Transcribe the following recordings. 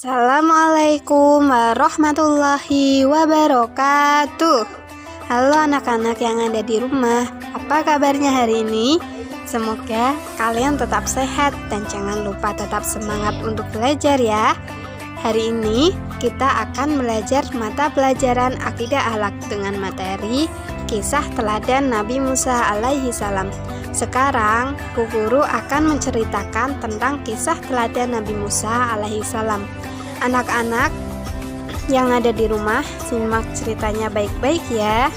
Assalamualaikum warahmatullahi wabarakatuh. Halo anak-anak yang ada di rumah, apa kabarnya hari ini? Semoga kalian tetap sehat dan jangan lupa tetap semangat untuk belajar ya. Hari ini kita akan belajar mata pelajaran Akidah Akhlak dengan materi Kisah Teladan Nabi Musa alaihi salam. Sekarang, Bu Guru akan menceritakan tentang kisah teladan Nabi Musa alaihi salam. Anak-anak yang ada di rumah, simak ceritanya baik-baik ya.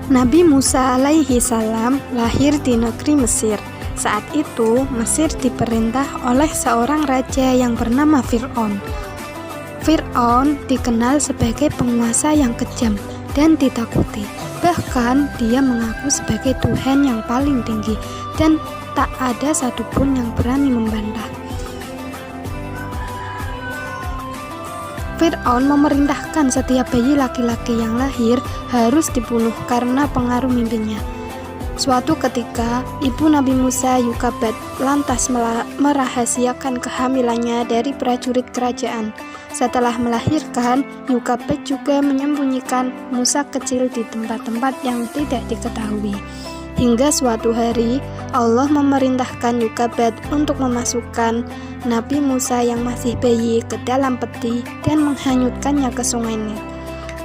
Nabi Musa alaihi salam lahir di negeri Mesir. Saat itu, Mesir diperintah oleh seorang raja yang bernama Fir'aun. Fir'aun dikenal sebagai penguasa yang kejam dan ditakuti. Bahkan dia mengaku sebagai Tuhan yang paling tinggi dan tak ada satupun yang berani membantah. Fir'aun memerintahkan setiap bayi laki-laki yang lahir harus dibunuh karena pengaruh mimpinya. Suatu ketika, ibu Nabi Musa Yukabad lantas merahasiakan kehamilannya dari prajurit kerajaan. Setelah melahirkan, Yukabad juga menyembunyikan Musa kecil di tempat-tempat yang tidak diketahui. Hingga suatu hari, Allah memerintahkan Yukabad untuk memasukkan Nabi Musa yang masih bayi ke dalam peti dan menghanyutkannya ke sungai Nil.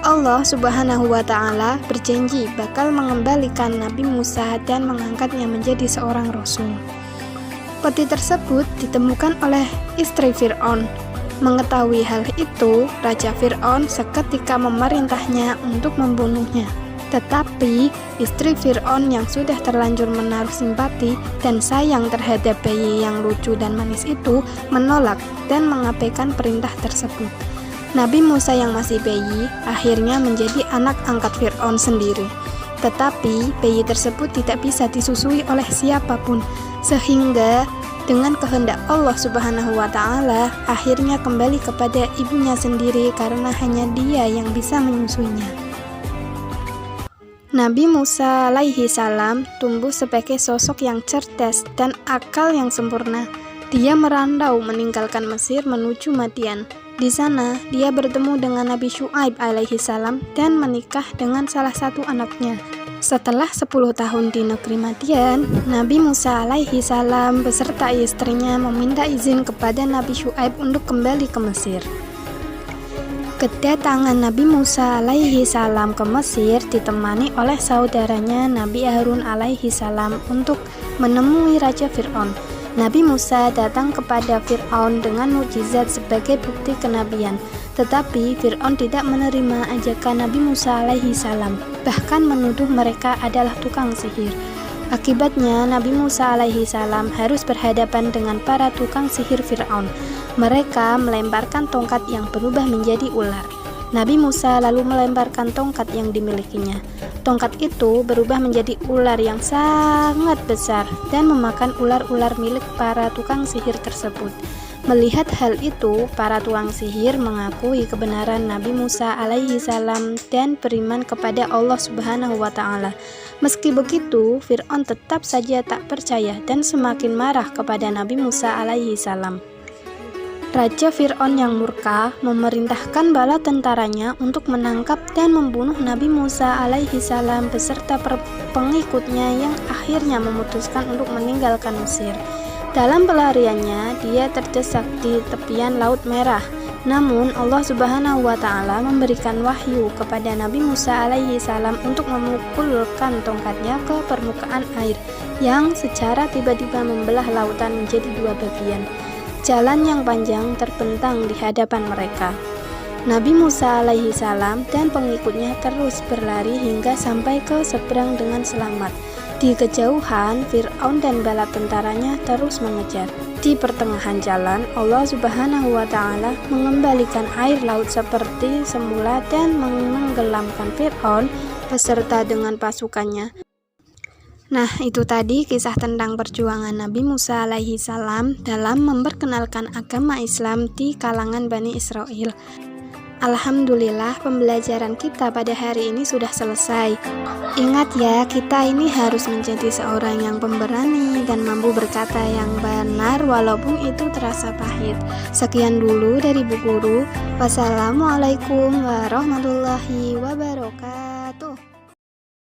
Allah Subhanahu wa Ta'ala berjanji bakal mengembalikan Nabi Musa dan mengangkatnya menjadi seorang rasul. Peti tersebut ditemukan oleh istri Fir'aun. Mengetahui hal itu, Raja Fir'aun seketika memerintahnya untuk membunuhnya. Tetapi istri Fir'aun yang sudah terlanjur menaruh simpati dan sayang terhadap bayi yang lucu dan manis itu menolak dan mengabaikan perintah tersebut. Nabi Musa yang masih bayi akhirnya menjadi anak angkat Fir'aun sendiri. Tetapi bayi tersebut tidak bisa disusui oleh siapapun, sehingga dengan kehendak Allah Subhanahu wa Ta'ala akhirnya kembali kepada ibunya sendiri karena hanya dia yang bisa menyusuinya. Nabi Musa alaihi salam tumbuh sebagai sosok yang cerdas dan akal yang sempurna. Dia merantau meninggalkan Mesir menuju Madian. Di sana, dia bertemu dengan Nabi Syu'aib alaihi salam dan menikah dengan salah satu anaknya. Setelah 10 tahun di negeri Madian, Nabi Musa alaihi salam beserta istrinya meminta izin kepada Nabi Syu'aib untuk kembali ke Mesir. Kedatangan Nabi Musa alaihi salam ke Mesir ditemani oleh saudaranya Nabi Harun alaihi salam untuk menemui Raja Fir'aun. Nabi Musa datang kepada Fir'aun dengan mukjizat sebagai bukti kenabian. Tetapi Fir'aun tidak menerima ajakan Nabi Musa alaihi salam, bahkan menuduh mereka adalah tukang sihir. Akibatnya Nabi Musa alaihi salam harus berhadapan dengan para tukang sihir Fir'aun. Mereka melemparkan tongkat yang berubah menjadi ular. Nabi Musa lalu melemparkan tongkat yang dimilikinya. Tongkat itu berubah menjadi ular yang sangat besar dan memakan ular-ular milik para tukang sihir tersebut. Melihat hal itu, para tukang sihir mengakui kebenaran Nabi Musa alaihi salam dan beriman kepada Allah Subhanahu wa Ta'ala. Meski begitu, Fir'aun tetap saja tak percaya dan semakin marah kepada Nabi Musa alaihi salam. Raja Fir'aun yang murka memerintahkan bala tentaranya untuk menangkap dan membunuh Nabi Musa alaihi salam beserta pengikutnya yang akhirnya memutuskan untuk meninggalkan Mesir. Dalam pelariannya, dia terdesak di tepian Laut Merah. Namun Allah Subhanahu wa Ta'ala memberikan wahyu kepada Nabi Musa alaihi salam untuk memukulkan tongkatnya ke permukaan air yang secara tiba-tiba membelah lautan menjadi dua bagian. Jalan yang panjang terbentang di hadapan mereka. Nabi Musa alaihi salam dan pengikutnya terus berlari hingga sampai ke seberang dengan selamat. Di kejauhan, Fir'aun dan bala tentaranya terus mengejar. Di pertengahan jalan, Allah Subhanahu wa Ta'ala mengembalikan air laut seperti semula dan menenggelamkan Fir'aun beserta dengan pasukannya. Nah, itu tadi kisah tentang perjuangan Nabi Musa alaihi salam dalam memperkenalkan agama Islam di kalangan Bani Israel. Alhamdulillah, pembelajaran kita pada hari ini sudah selesai. Ingat ya, kita ini harus menjadi seorang yang pemberani dan mampu berkata yang benar walaupun itu terasa pahit. Sekian dulu dari Bu Guru. Wassalamualaikum warahmatullahi wabarakatuh.